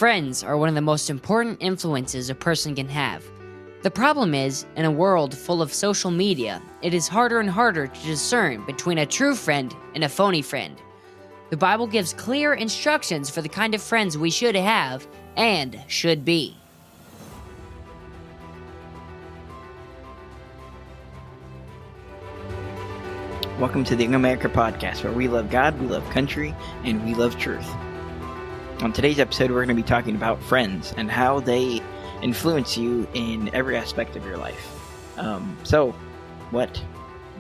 Friends are one of the most important influences a person can have. The problem is, in a world full of social media, it is harder and harder to discern between a true friend and a phony friend. The Bible gives clear instructions for the kind of friends we should have and should be. Welcome to the Young America Podcast, where we love God, we love country, and we love truth. On today's episode, we're going to be talking about friends and how they influence you in every aspect of your life. So, what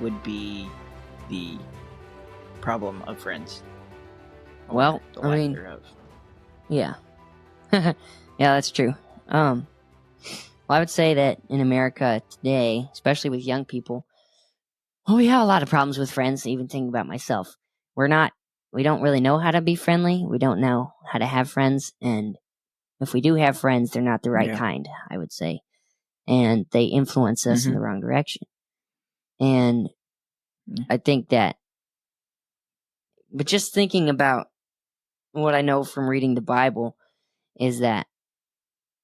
would be the problem of friends? Well, the lack thereof? Yeah. Yeah, that's true. Well, I would say that in America today, especially with young people, we have a lot of problems with friends, even thinking about myself. We don't really know how to be friendly. We don't know how to have friends. And if we do have friends, they're not the right kind, I would say. And they influence us in the wrong direction. And I think that, but just thinking about what I know from reading the Bible is that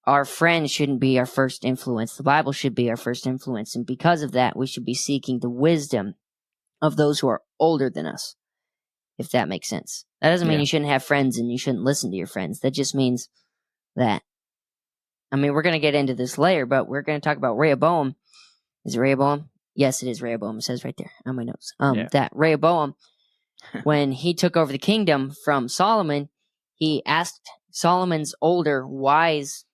our friends shouldn't be our first influence. The Bible should be our first influence. And because of that, we should be seeking the wisdom of those who are older than us, if that makes sense. That doesn't mean you shouldn't have friends and you shouldn't listen to your friends. That just means that, we're going to get into this later, but we're going to talk about Rehoboam. Is it Rehoboam? Yes, it is Rehoboam. It says right there on my notes. That Rehoboam, when he took over the kingdom from Solomon, he asked Solomon's older, wise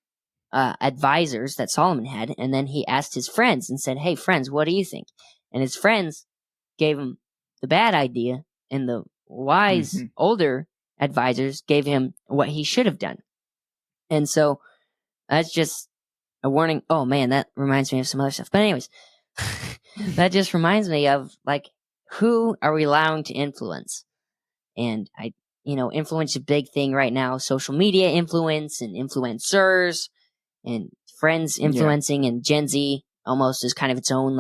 advisors that Solomon had, and then he asked his friends and said, "Hey, friends, what do you think?" And his friends gave him the bad idea, and the wise older advisors gave him what he should have done. And so that's just a warning. Oh man, that reminds me of some other stuff. But anyways, that just reminds me of, who are we allowing to influence? And influence is a big thing right now. Social media influence and influencers and friends influencing, and Gen Z almost is kind of its own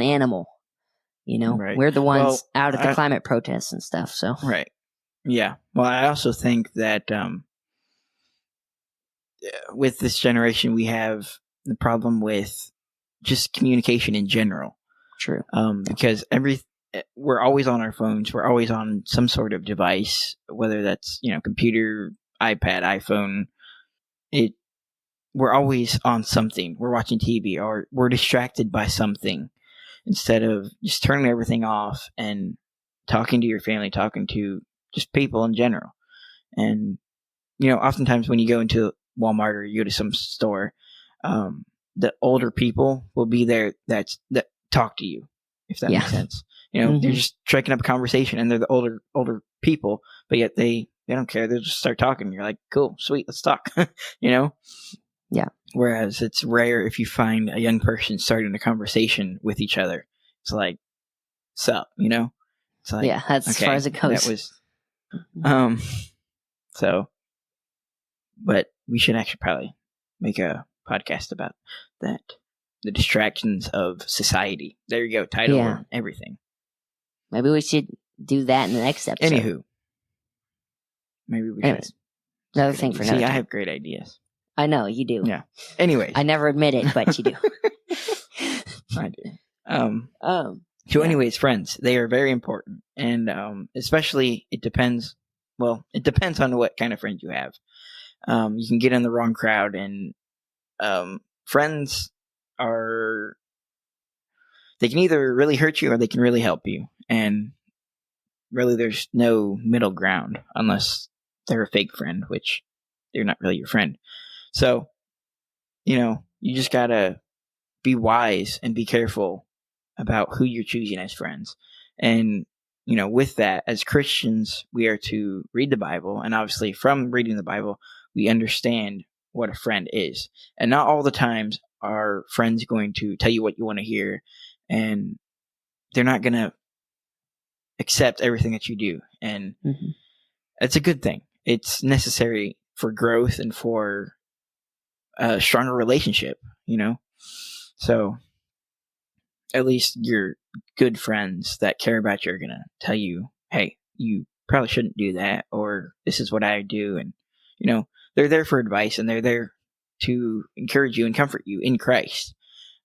animal. Right. We're the ones out at the climate protests and stuff. So right. Yeah. Well, I also think that with this generation, we have the problem with just communication in general. True. Because we're always on our phones. We're always on some sort of device, whether that's, computer, iPad, iPhone. We're always on something. We're watching TV, or we're distracted by something instead of just turning everything off and talking to your family, talking to just people in general. And, oftentimes when you go into Walmart or you go to some store, the older people will be there that talk to you, if that makes sense. They're just striking up a conversation, and they're the older people, but yet they don't care. They just start talking. You're like, cool, sweet, let's talk. Yeah. Whereas it's rare if you find a young person starting a conversation with each other. It's like, sup, It's like, that's as far as it goes. That was, so, but we should actually probably make a podcast about that. The distractions of society. There you go. Title and everything. Maybe we should do that in the next episode. Anywho. Maybe we should. Another thing for another time. I have great ideas. I know, you do. Yeah. Anyways. I never admit it, but you do. I do. So anyways, friends, they are very important. And especially, it depends on what kind of friends you have. You can get in the wrong crowd, and friends they can either really hurt you or they can really help you. And really, there's no middle ground unless they're a fake friend, which they're not really your friend. So, you just gotta be wise and be careful about who you're choosing as friends. And, with that, as Christians, we are to read the Bible. And obviously, from reading the Bible, we understand what a friend is. And not all the times are friends going to tell you what you want to hear. And they're not going to accept everything that you do. And it's a good thing. It's necessary for growth and for a stronger relationship, So at least your good friends that care about you are going to tell you, hey, you probably shouldn't do that, or this is what I do, and they're there for advice, and they're there to encourage you and comfort you in Christ.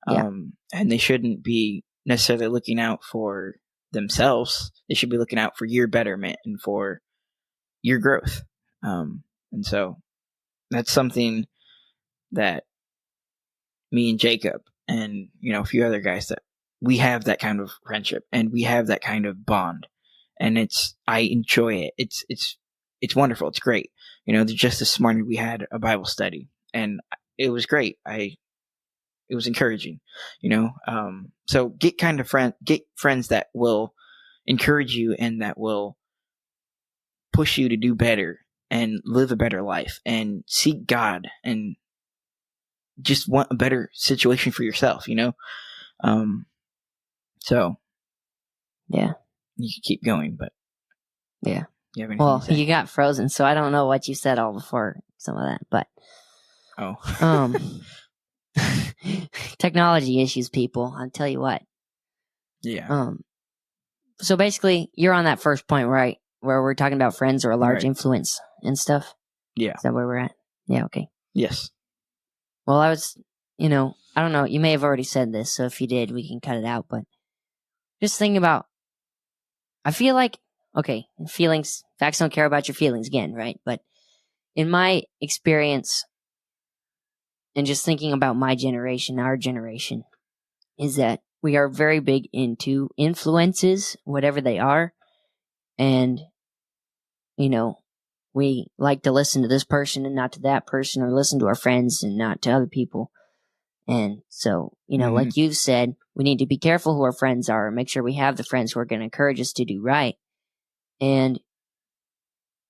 Yeah. And they shouldn't be necessarily looking out for themselves. They should be looking out for your betterment and for your growth. And so that's something that me and Jacob and, a few other guys, that we have that kind of friendship and we have that kind of bond. And I enjoy it. It's wonderful. It's great. Just this morning we had a Bible study and it was great. It was encouraging, so get friends that will encourage you and that will push you to do better and live a better life and seek God and just want a better situation for yourself, so Yeah. you can keep going, but Yeah. you have anything Well, to say? you got frozen, so I don't know what you said all before some of that, but technology issues, people. I'll tell you what. Yeah. So basically, you're on that first point, right? Where we're talking about friends or a large Right. influence and stuff. Yeah. Is that where we're at? Yeah. Okay. Yes. Well, I was, I don't know. You may have already said this, so if you did, we can cut it out. But just thinking about, I feel like, okay, feelings, facts don't care about your feelings again, right? But in my experience, and just thinking about my generation, our generation, is that we are very big into influences, whatever they are. And, we like to listen to this person and not to that person, or listen to our friends and not to other people. And so, like you've said, we need to be careful who our friends are and make sure we have the friends who are going to encourage us to do right. And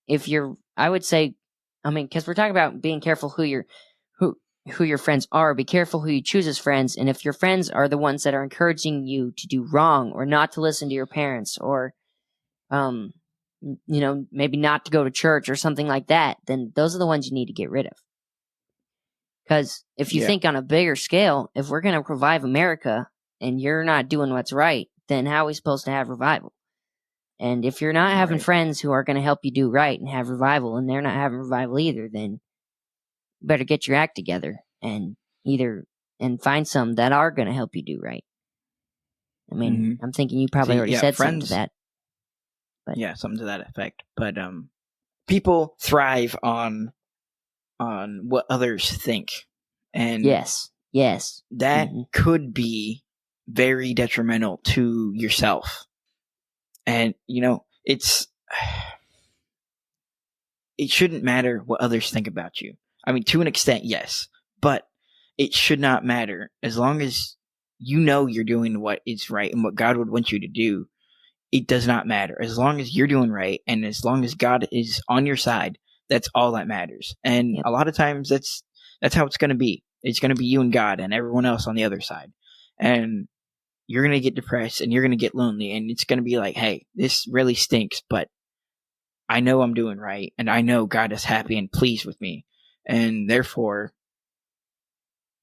I would say, because we're talking about being careful who your friends are, be careful who you choose as friends. And if your friends are the ones that are encouraging you to do wrong or not to listen to your parents or, maybe not to go to church or something like that, then those are the ones you need to get rid of. Because if you think on a bigger scale, if we're going to revive America and you're not doing what's right, then how are we supposed to have revival? And if you're not having friends who are going to help you do right and have revival, and they're not having revival either, then you better get your act together and find some that are going to help you do right. I'm thinking you probably already said something to that. But yeah, something to that effect. But people thrive on what others think, and yes, that could be very detrimental to yourself. And it shouldn't matter what others think about you. To an extent, yes, but it should not matter as long as you're doing what is right and what God would want you to do. It does not matter as long as you're doing right, and as long as God is on your side. That's all that matters. And a lot of times that's how it's going to be. It's going to be you and God and everyone else on the other side. And you're going to get depressed and you're going to get lonely, and it's going to be like, hey, this really stinks, but I know I'm doing right, and I know God is happy and pleased with me, and therefore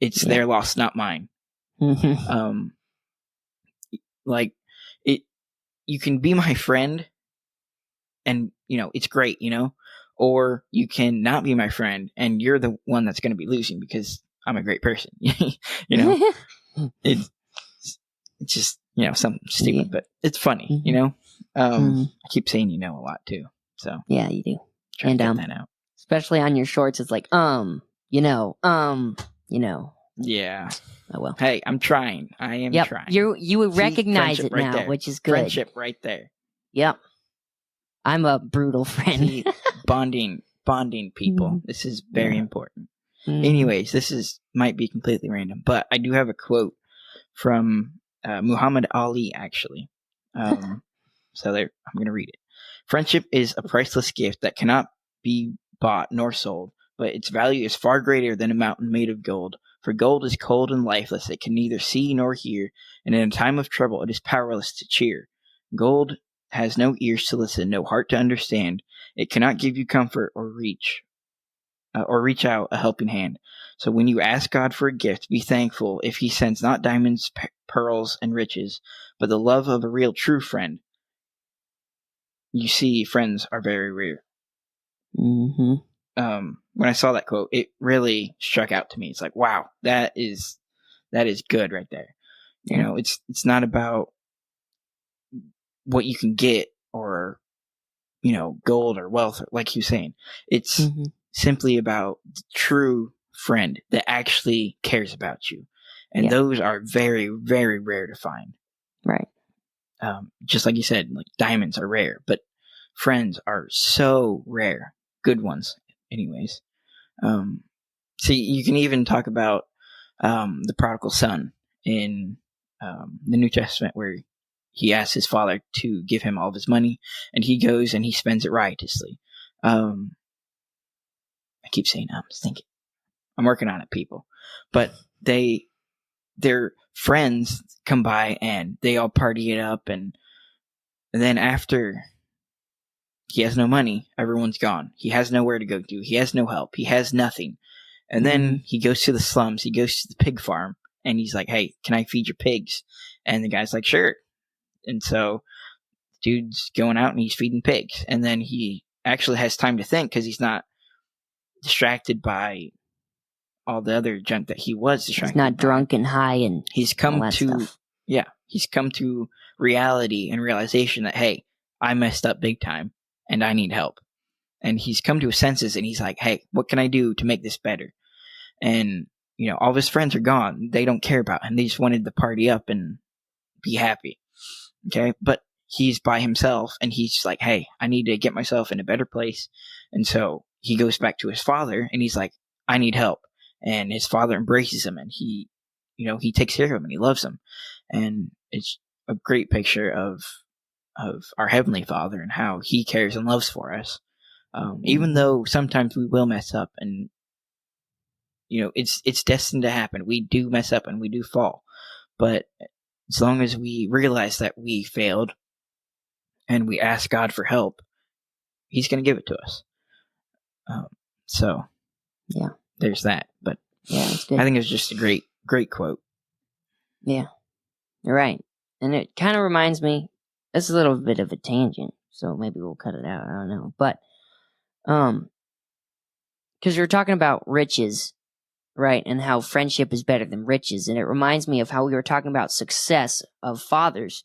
it's their loss, not mine. Like it, you can be my friend and it's great, or you can not be my friend and you're the one that's going to be losing because I'm a great person. It's just something stupid, but it's funny. I keep saying a lot too, so yeah, you do. Try to get that out, especially on your shorts. It's like yeah. Oh well. Hey, I'm trying. I am trying. You would recognize it now, there. Which is good. Friendship right there. Yep. I'm a brutal friend. bonding people. This is very important. Anyways, this might be completely random, but I do have a quote from Muhammad Ali, actually. So I'm going to read it. Friendship is a priceless gift that cannot be bought nor sold, but its value is far greater than a mountain made of gold. For gold is cold and lifeless, it can neither see nor hear, and in a time of trouble it is powerless to cheer. Gold has no ears to listen, no heart to understand. It cannot give you comfort or reach out a helping hand. So when you ask God for a gift, be thankful if he sends not diamonds, pearls, and riches, but the love of a real true friend. You see, friends are very rare. when I saw that quote, it really struck out to me. It's like, wow, that is good right there. You know, it's not about what you can get or, you know, gold or wealth, like he was saying. It's simply about the true friend that actually cares about you. And those are very, very rare to find. Right. Just like you said, like diamonds are rare, but friends are so rare. Good ones, anyways. So you can even talk about the prodigal son in the New Testament, where he asks his father to give him all of his money, and he goes and he spends it riotously. I keep saying thinking. I'm working on it, people. But their friends come by and they all party it up, and then after he has no money, everyone's gone. He has nowhere to go to. He has no help. He has nothing. And then he goes to the slums. He goes to the pig farm, and he's like, "Hey, can I feed your pigs?" And the guy's like, "Sure." And so dude's going out and he's feeding pigs. And then he actually has time to think because he's not distracted by all the other junk that he was distracted by. He's not drunk and high and he's come all that to stuff. He's come to reality and realization that, hey, I messed up big time and I need help. And he's come to his senses and he's like, hey, what can I do to make this better? And, you know, all of his friends are gone. They don't care about him. They just wanted to party up and be happy. Okay. But he's by himself and he's like, hey, I need to get myself in a better place. And so he goes back to his father and he's like, I need help. And his father embraces him and he, you know, he takes care of him and he loves him. And it's a great picture of our Heavenly Father and how he cares and loves for us. Even though sometimes we will mess up and, you know, it's destined to happen. We do mess up and we do fall. But as long as we realize that we failed and we ask God for help, he's going to give it to us. So there's that. But it's good. I think it's just a great quote. Yeah, you're right. And it kind of reminds me, it's a little bit of a tangent, so maybe we'll cut it out. I don't know. But, because you're talking about riches, right? And how friendship is better than riches. And it reminds me of how we were talking about success of fathers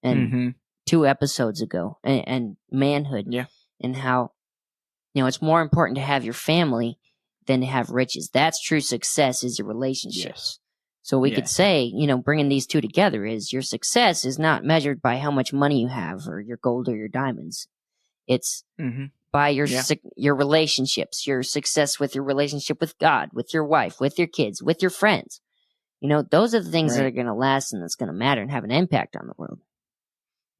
and 2 episodes ago and manhood. Yeah. And how, you know, it's more important to have your family than to have riches. That's true success, is your relationships. Yes. So we could say, you know, bringing these two together is your success is not measured by how much money you have or your gold or your diamonds. It's by your relationships, your success with your relationship with God, with your wife, with your kids, with your friends. You know, those are the things that are going to last and that's going to matter and have an impact on the world.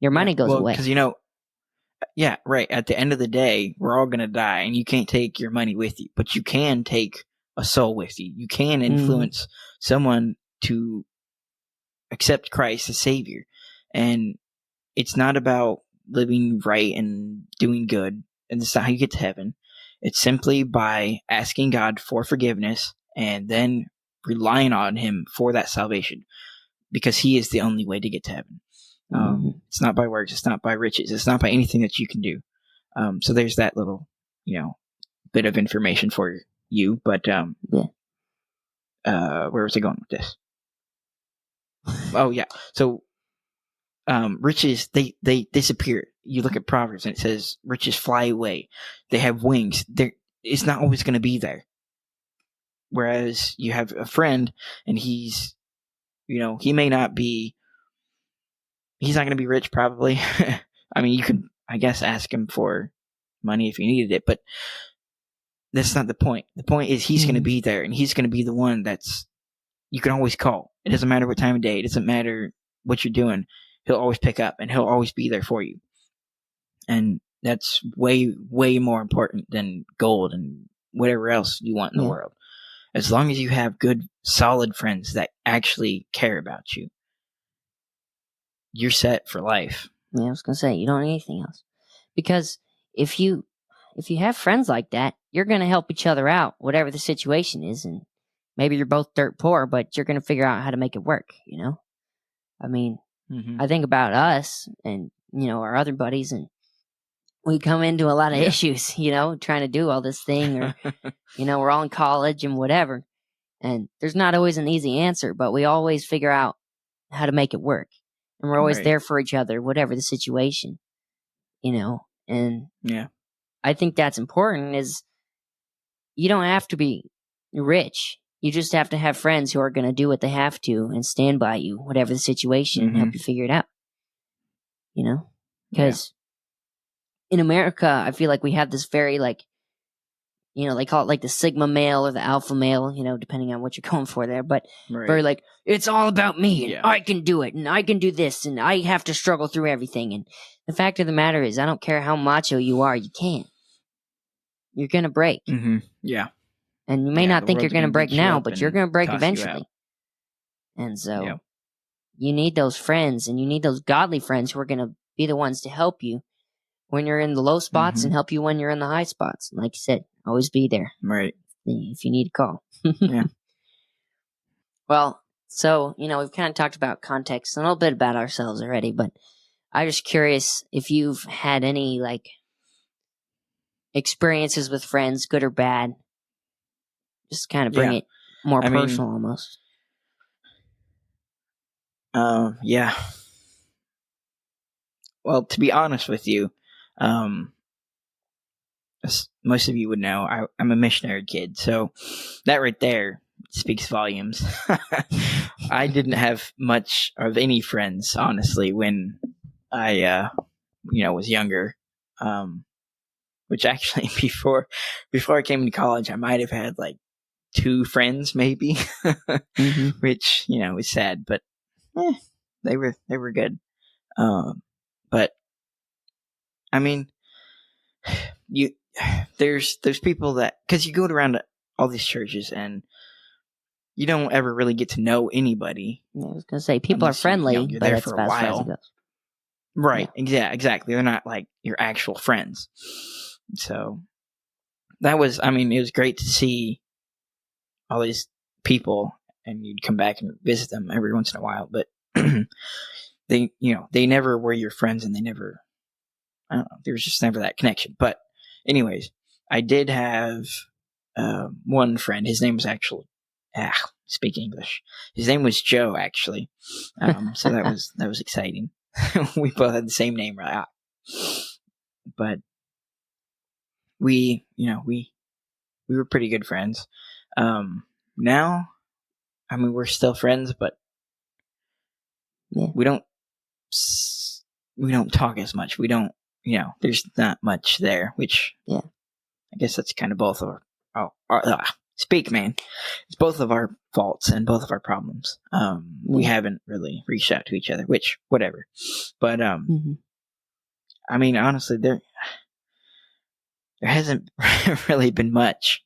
Your money goes away. Because, you know, at the end of the day, we're all going to die and you can't take your money with you, but you can take a soul with you. You can influence someone to accept Christ as Savior. And it's not about living right and doing good, and that's not how you get to heaven. It's simply by asking God for forgiveness and then relying on him for that salvation, because he is the only way to get to heaven. It's not by works, it's not by riches, it's not by anything that you can do. So there's that little, you know, bit of information for you. But where was I going with this? Oh yeah. So riches, they disappear. You look at Proverbs and it says riches fly away. They have wings. It's not always going to be there. Whereas you have a friend and he's, you know, he's not going to be rich probably. I mean, you could, I guess, ask him for money if you needed it, but that's not the point. The point is he's going to be there and he's going to be the one that's, you can always call. It doesn't matter what time of day. It doesn't matter what you're doing. He'll always pick up and he'll always be there for you. And that's way, way more important than gold and whatever else you want in the world. As long as you have good, solid friends that actually care about you, you're set for life. Yeah, I was going to say, you don't need anything else. Because if you have friends like that, you're going to help each other out, whatever the situation is. And maybe you're both dirt poor, but you're going to figure out how to make it work, you know? I mean, I think about us and, you know, our other buddies, and we come into a lot of Yeah. issues, trying to do all this thing, or we're all in college and whatever. And there's not always an easy answer, but we always figure out how to make it work. And we're always Right. there for each other, whatever the situation, and Yeah. I think that's important. Is you don't have to be rich. You just have to have friends who are going to do what they have to and stand by you, whatever the situation, and help you figure it out. Because in America, I feel like we have this very they call it like the Sigma male or the alpha male, depending on what you're going for there. But very it's all about me, and I can do it, and I can do this, and I have to struggle through everything. And the fact of the matter is, I don't care how macho you are, you can't. You're going to break. Yeah. And you may not think you're going to break now, but you're going to break eventually. And so you need those friends, and you need those godly friends who are going to be the ones to help you when you're in the low spots and help you when you're in the high spots. And like you said, always be there. Right. If you need a call. Yeah. Well, so, we've kind of talked about context and a little bit about ourselves already, but I'm just curious if you've had any, experiences with friends, good or bad. Just kind of bring it more personal almost. Yeah. Well, to be honest with you, as most of you would know, I'm a missionary kid, so that right there speaks volumes. I didn't have much of any friends, honestly, when I, was younger. Which actually, before I came to college, I might have had 2 friends, maybe, which is sad, but they were good. But I mean, there's people that, because you go around to all these churches and you don't ever really get to know anybody. I was gonna say people are friendly, you're but there that's for a about as far as while. it goes. Right? Yeah, exactly. They're not your actual friends. So that was, it was great to see all these people, and you'd come back and visit them every once in a while. But they never were your friends, and they never. I don't know. There was just never that connection. But anyways, I did have one friend. His name was actually speak English. His name was Joe, actually. So that was exciting. We both had the same name, right? But we were pretty good friends. Now, we're still friends, but we don't talk as much. We don't, there's not much there, which I guess that's kind of both of our speak, man. It's both of our faults and both of our problems. We haven't really reached out to each other, which whatever. But honestly, there hasn't really been much.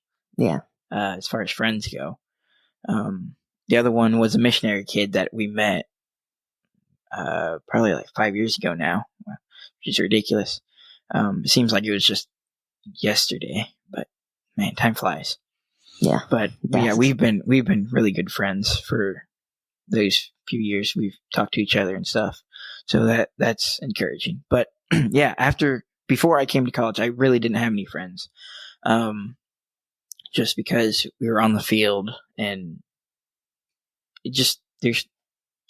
As far as friends go. The other one was a missionary kid that we met probably 5 years ago now, which is ridiculous. It seems like it was just yesterday, but man, time flies. But we've been really good friends for those few years. We've talked to each other and stuff, so that's encouraging. But before I came to college, I really didn't have any friends, just because we were on the field, and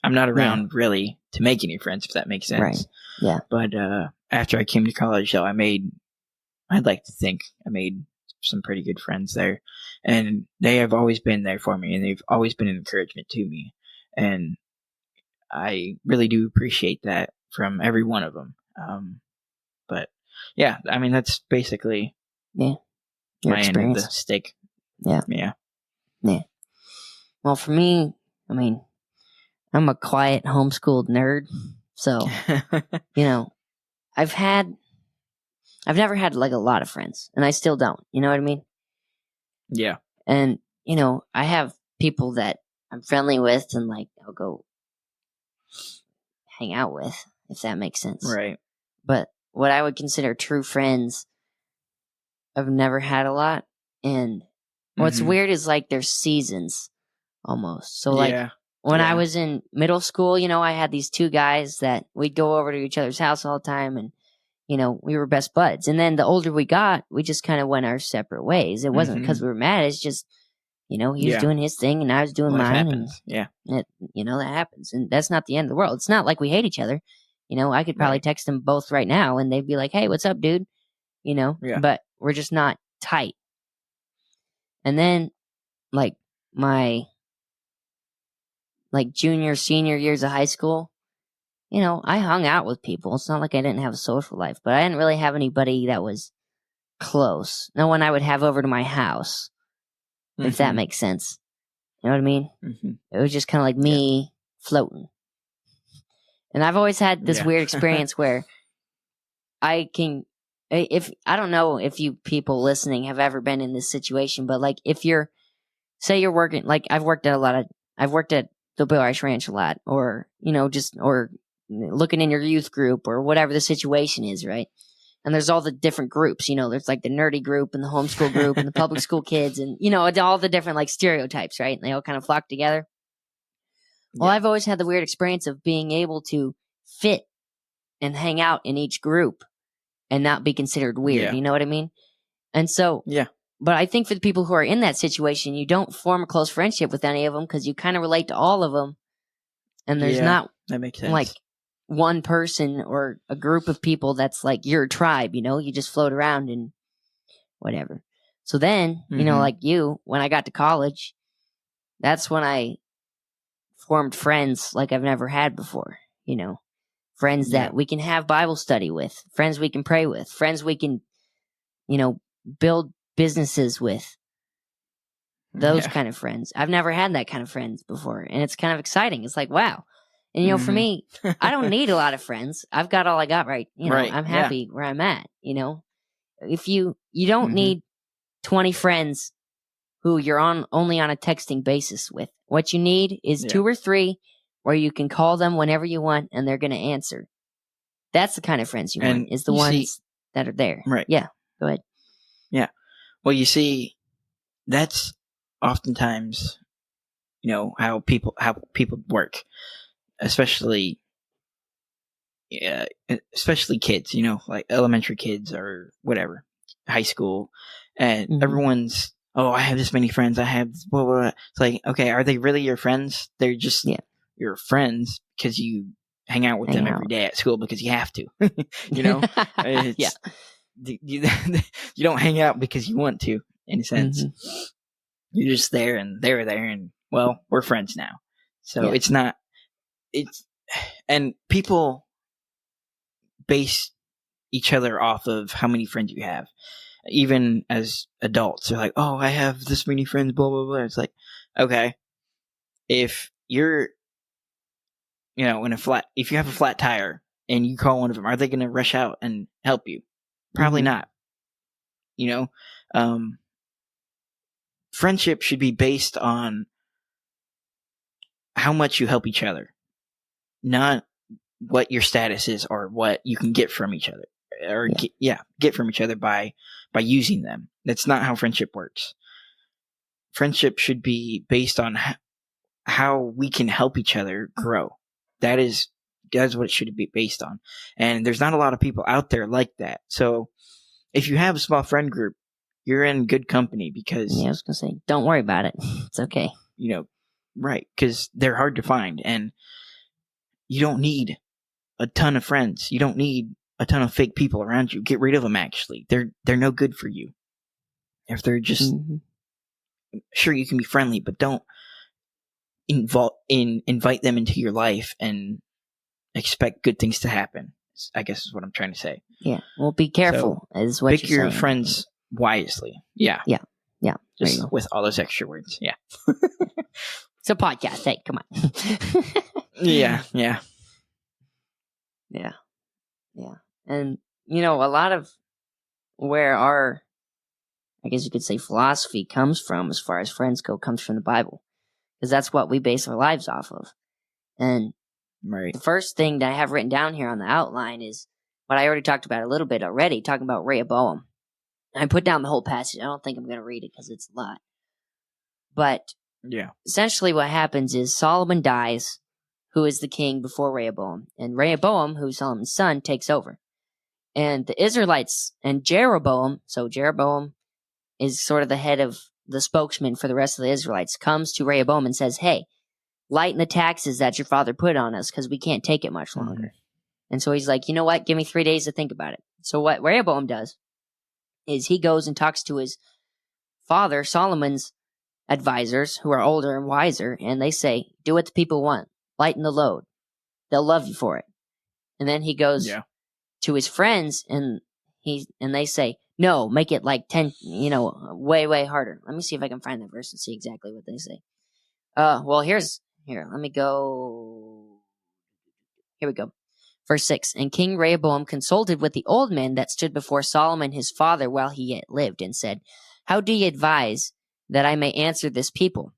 I'm not around really to make any friends, if that makes sense. Right. Yeah. But after I came to college, though, I'd like to think I made some pretty good friends there, and they have always been there for me, and they've always been an encouragement to me, and I really do appreciate that from every one of them. But yeah, that's basically Your my experience. end of the stick. Yeah. Well, for me, I'm a quiet homeschooled nerd, so I've never had a lot of friends, and I still don't. You know what I mean? Yeah. And I have people that I'm friendly with, and I'll go hang out with, if that makes sense. Right. But what I would consider true friends, I've never had a lot. And what's weird is there's seasons almost. So when I was in middle school, I had these 2 guys that we'd go over to each other's house all the time, and we were best buds. And then the older we got, we just kind of went our separate ways. It wasn't because we were mad. It's just, he was doing his thing and I was doing Life mine. happens. And that happens. And that's not the end of the world. It's not like we hate each other. I could probably text them both right now and they'd be like, hey, what's up, dude? But we're just not tight. And then like my junior, senior years of high school, I hung out with people. It's not like I didn't have a social life, but I didn't really have anybody that was close. No one I would have over to my house, if that makes sense. You know what I mean? It was just kind of like me floating. And I've always had this weird experience where I don't know if you people listening have ever been in this situation, but like if say you're working, like I've worked at the Bill Irish Ranch a lot, or, or looking in your youth group or whatever the situation is, right? And there's all the different groups, there's like the nerdy group and the homeschool group and the public school kids and, all the different like stereotypes, right? And they all kind of flock together. Well, I've always had the weird experience of being able to fit and hang out in each group and not be considered weird. Yeah. You know what I mean? And so, but I think for the people who are in that situation, you don't form a close friendship with any of them because you kind of relate to all of them. And there's not that makes sense. like one person or a group of people that's like your tribe, you just float around and whatever. So then, like when I got to college, that's when I formed friends like I've never had before, friends that we can have Bible study with, friends we can pray with, friends we can, build businesses with. Those kind of friends. I've never had that kind of friends before. And it's kind of exciting. It's like, wow. And, for me, I don't need a lot of friends. I've got all I got right. I'm happy where I'm at, If you don't need 20 friends who you're only on a texting basis with. What you need is 2 or 3 where you can call them whenever you want and they're going to answer. That's the kind of friends you want, is the ones that are there. Right. Yeah. Go ahead. Yeah. Well, you see, that's oftentimes, how people work, especially kids, like elementary kids or whatever, high school, and everyone's, I have this many friends. I have blah, blah, blah. It's like, okay, are they really your friends? They're just your friends because you hang out with them every day at school because you have to, It's, you don't hang out because you want to, in a sense. You're just there and they're there and, well, we're friends now. So and people base each other off of how many friends you have. Even as adults, they're like, I have this many friends, blah, blah, blah. It's like, okay, if you're, if you have a flat tire and you call one of them, are they going to rush out and help you? Probably not. Friendship should be based on how much you help each other, not what your status is or what you can get from each other, or get from each other by using them. That's not how friendship works. Friendship should be based on how we can help each other grow. That's what it should be based on. And there's not a lot of people out there like that. So if you have a small friend group, you're in good company because... Yeah, I was going to say, don't worry about it. It's okay. Right, because they're hard to find. And you don't need a ton of friends. You don't need a ton of fake people around you. Get rid of them, actually. They're no good for you. If they're just... Sure, you can be friendly, but don't invite them into your life and expect good things to happen, I guess is what I'm trying to say. Yeah. Well, be careful, is what you're saying. Pick your friends wisely. Yeah. Yeah. Yeah. Just with all those extra words. Yeah. It's a podcast. Hey, come on. Yeah. Yeah. And, a lot of where our, I guess you could say, philosophy comes from as far as friends go, comes from the Bible. Because that's what we base our lives off of. And the first thing that I have written down here on the outline is what I already talked about a little bit already, talking about Rehoboam. I put down the whole passage. I don't think I'm going to read it because it's a lot. But essentially what happens is Solomon dies, who is the king before Rehoboam. And Rehoboam, who's Solomon's son, takes over. And the Israelites and Jeroboam, so Jeroboam is sort of the head of the spokesman for the rest of the Israelites, comes to Rehoboam and says, hey, lighten the taxes that your father put on us because we can't take it much longer. Mm-hmm. And so he's like, you know what? Give me 3 days to think about it. So what Rehoboam does is he goes and talks to his father, Solomon's advisors, who are older and wiser, and they say, do what the people want. Lighten the load. They'll love you for it. And then he goes to his friends, and they say, no, make it like 10, way, way harder. Let me see if I can find that verse and see exactly what they say. Well, here, let me go. Here we go. Verse 6, and King Rehoboam consulted with the old men that stood before Solomon his father while he yet lived, and said, how do ye advise that I may answer this people?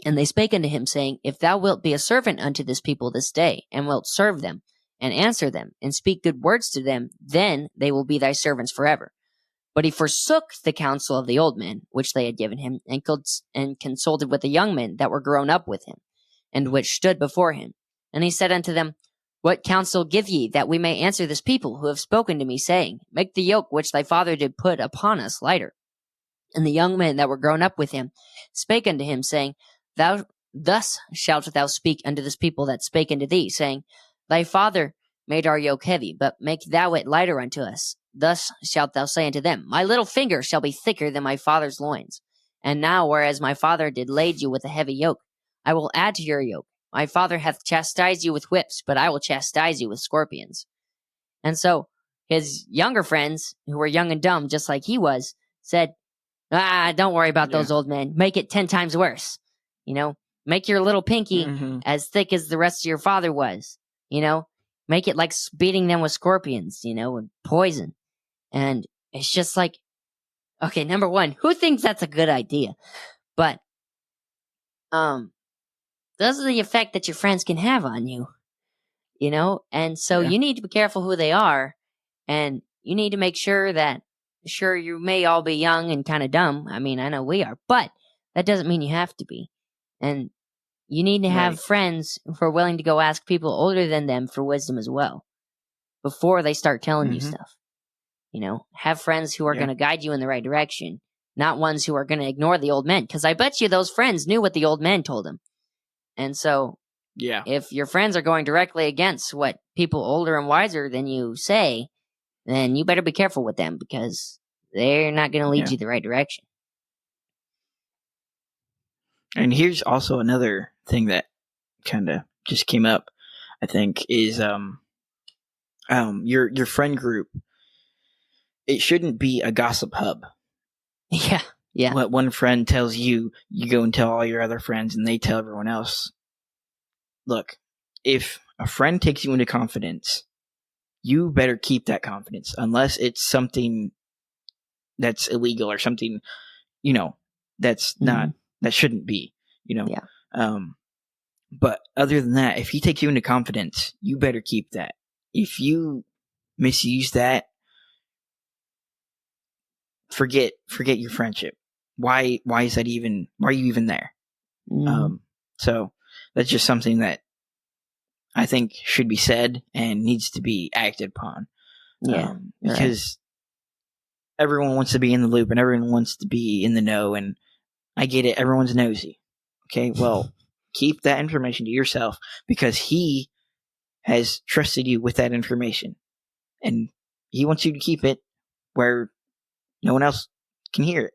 And they spake unto him, saying, if thou wilt be a servant unto this people this day, and wilt serve them, and answer them, and speak good words to them, then they will be thy servants forever. But he forsook the counsel of the old men, which they had given him, and consulted with the young men that were grown up with him, and which stood before him. And he said unto them, what counsel give ye, that we may answer this people, who have spoken to me, saying, make the yoke which thy father did put upon us lighter? And the young men that were grown up with him spake unto him, saying, thus shalt thou speak unto this people that spake unto thee, saying, thy father made our yoke heavy, but make thou it lighter unto us. Thus shalt thou say unto them, my little finger shall be thicker than my father's loins. And now, whereas my father did lade you with a heavy yoke, I will add to your yoke. My father hath chastised you with whips, but I will chastise you with scorpions. And so his younger friends, who were young and dumb, just like he was, said, don't worry about those old men. Make it 10 times worse. Make your little pinky as thick as the rest of your father was. Make it like beating them with scorpions, and poison. And it's just like, okay, number one, who thinks that's a good idea? But, those are the effect that your friends can have on you, and so you need to be careful who they are, and you need to make sure that, sure, you may all be young and kind of dumb. I mean, I know we are, but that doesn't mean you have to be. And you need to have friends who are willing to go ask people older than them for wisdom as well, before they start telling you stuff. Have friends who are going to guide you in the right direction, not ones who are going to ignore the old men, because I bet you those friends knew what the old men told them. And so, if your friends are going directly against what people older and wiser than you say, then you better be careful with them, because they're not going to lead you the right direction. And here's also another thing that kind of just came up, I think, is your friend group. It shouldn't be a gossip hub. Yeah. What one friend tells you, you go and tell all your other friends, and they tell everyone else. Look, if a friend takes you into confidence, you better keep that confidence, unless it's something that's illegal or something, that's not, that shouldn't be, but other than that, if he takes you into confidence, you better keep that. If you misuse that, forget your friendship. Why is that even, why are you even there? So that's just something that I think should be said and needs to be acted upon. Because everyone wants to be in the loop and everyone wants to be in the know, and I get it, everyone's nosy. Okay, well, keep that information to yourself, because he has trusted you with that information, and he wants you to keep it where no one else can hear it.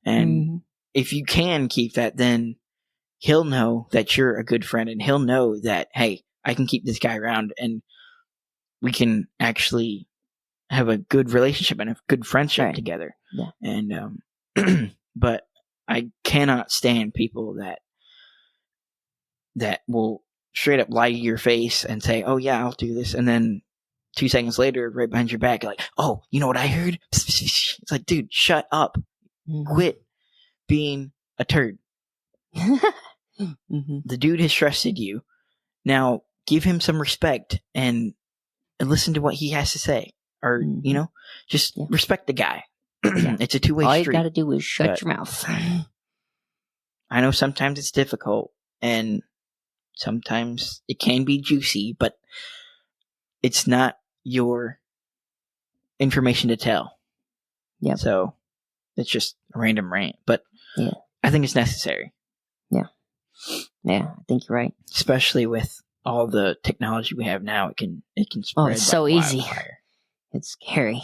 And if you can keep that, then he'll know that you're a good friend, and he'll know that, hey, I can keep this guy around, and we can actually have a good relationship and a good friendship together. And but I cannot stand people that will straight up lie to your face and say, oh yeah, I'll do this, and then 2 seconds later, right behind your back, like, oh, you know what I heard? It's like, dude, shut up. Quit being a turd. The dude has trusted you. Now give him some respect and listen to what he has to say, or just respect the guy. It's a two-way All street. you got to do is shut your mouth. I know sometimes it's difficult, and sometimes it can be juicy, but it's not your information to tell. Yep. So it's just a random rant, but Yeah. I think it's necessary. Yeah, I think you're right. Especially with all the technology we have now, it can spread it's so like easy. wildfire. It's scary.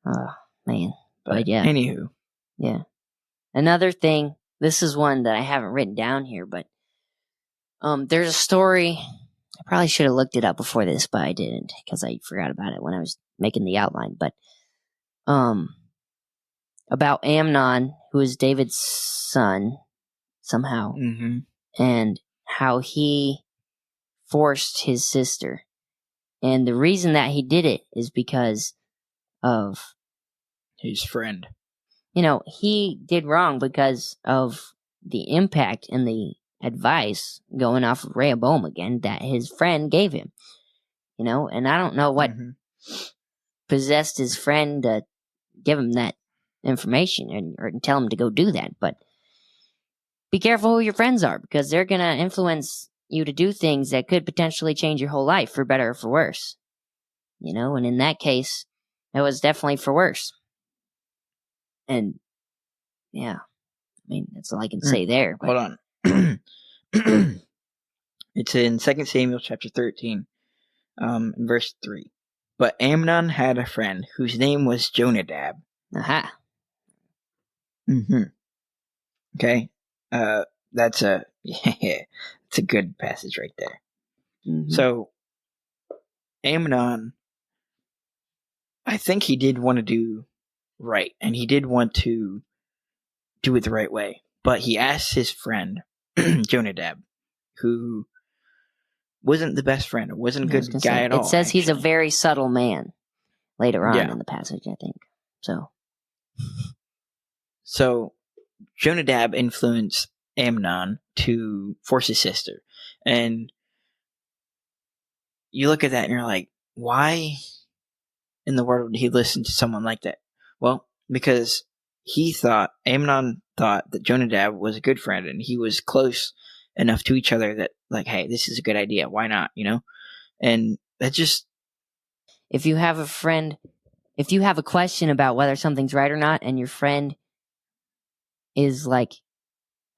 Oh, man. But yeah. Anywho. Yeah. Another thing, this is one that I haven't written down here, but there's a story. I probably should have looked it up before this, but I didn't because I forgot about it when I was making the outline. But about Amnon, who is David's son somehow, Mm-hmm. and how he forced his sister. And the reason that he did it is because of His friend. He did wrong because of the impact and the advice going off of Rehoboam again that his friend gave him. And I don't know what possessed his friend to give him that information or tell him to go do that. But be careful who your friends are because they're going to influence you to do things that could potentially change your whole life for better or for worse. And in that case, it was definitely for worse. And yeah, I mean, that's all I can say there. But. Hold on. It's in 2 Samuel chapter 13, in verse 3. But Amnon had a friend whose name was Jonadab. Aha. Mm-hmm. Okay. That's it's a good passage right there. Mm-hmm. So Amnon, I think he did want to do right, and he did want to do it the right way. But he asked his friend, Jonadab, who wasn't the best friend, wasn't a good guy at all. It says actually. He's a very subtle man later on Yeah. in the passage, I think. So Jonadab influenced Amnon to force his sister. And you look at that and you're like, why in the world would he listen to someone like that? Well, because Amnon thought that Jonadab was a good friend and he was close enough to each other that, like, hey, this is a good idea. Why not? And that just. If you have a question about whether something's right or not, and your friend is like,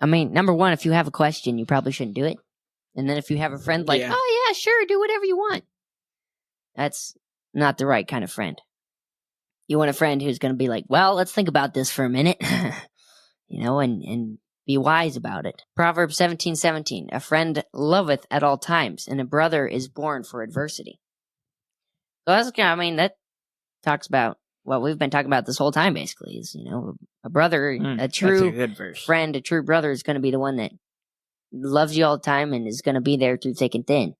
number one, if you have a question, you probably shouldn't do it. And then if you have a friend like, oh yeah, sure, do whatever you want. That's not the right kind of friend. You want a friend who's going to be like, well, let's think about this for a minute, and be wise about it. Proverbs 17:17, a friend loveth at all times, and a brother is born for adversity. So that talks about what we've been talking about this whole time, basically, is, a brother, a true friend, a true brother is going to be the one that loves you all the time and is going to be there through thick and thin.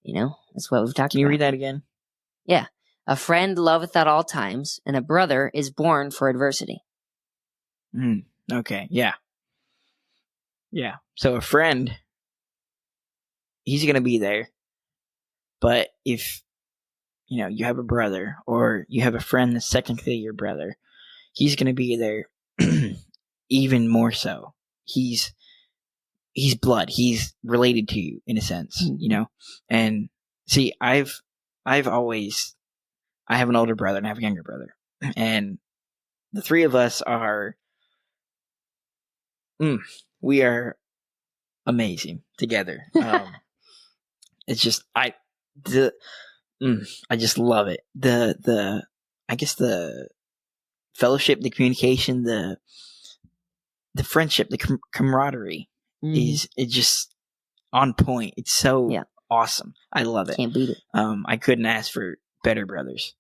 That's what we've talked about. Can you read that again? Yeah. A friend loveth at all times, and a brother is born for adversity. Okay, yeah. Yeah. So a friend, he's going to be there. But if, you have a brother or you have a friend that's technically your brother, he's going to be there even more so. He's blood. He's related to you in a sense, And see, I have an older brother and I have a younger brother. And the three of us we are amazing together. It's just I just love it. I guess the fellowship, the communication, the friendship, the camaraderie is just on point. It's so awesome. I love it. Can't beat it. I couldn't ask for better brothers.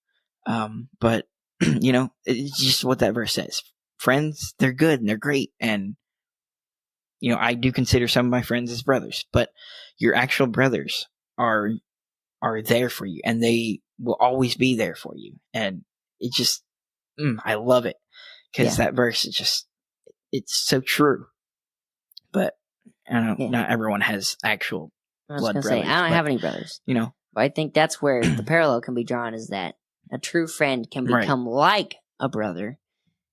But it's just what that verse says. Friends, they're good and they're great, and I do consider some of my friends as brothers, but your actual brothers are there for you, and they will always be there for you. And it just, I love it because that verse is just, it's so true. But I don't know, not everyone has actual blood brothers. I don't have any brothers. But I think that's where the parallel can be drawn, is that a true friend can become like a brother,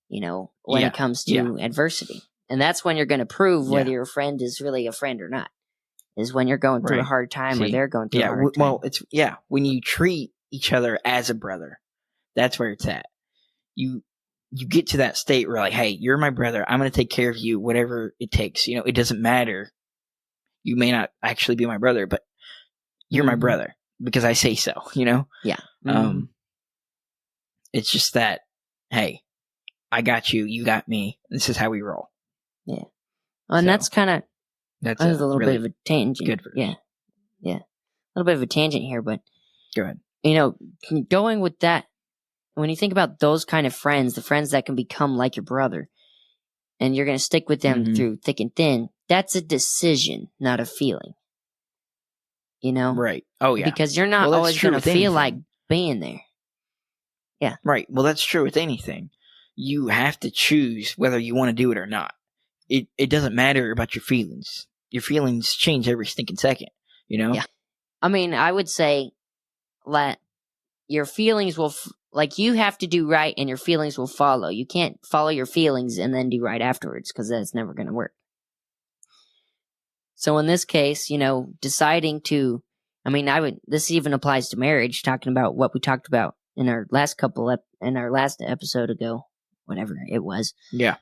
when it comes to adversity. And that's when you're going to prove whether your friend is really a friend or not, is when you're going through a hard time or they're going through a hard time. Well, it's when you treat each other as a brother, That's where it's at. You get to that state where like, hey, you're my brother. I'm going to take care of you, whatever it takes. You know, it doesn't matter. You may not actually be my brother, but you're my brother because I say so, you know? Yeah. It's just that, hey, I got you. You got me. This is how we roll. Yeah. And that's kind of, that's a little really bit of a tangent. good verse. Yeah. Yeah. A little bit of a tangent here, but go ahead. You know, going with that, when you think about those kind of friends, the friends that can become like your brother, and you're going to stick with them through thick and thin, that's a decision, not a feeling. You know? Right. Oh, yeah. Because you're not always going to feel like being there. Yeah. Right. Well, that's true with anything. You have to choose whether you want to do it or not. It doesn't matter about your feelings. Your feelings change every stinking second, you know? Yeah. I mean, I would say that your feelings will, like, you have to do right and your feelings will follow. You can't follow your feelings and then do right afterwards because that's never going to work. So in this case, you know, deciding to, I mean, this even applies to marriage, talking about what we talked about in our last episode ago, whatever it was. Yeah.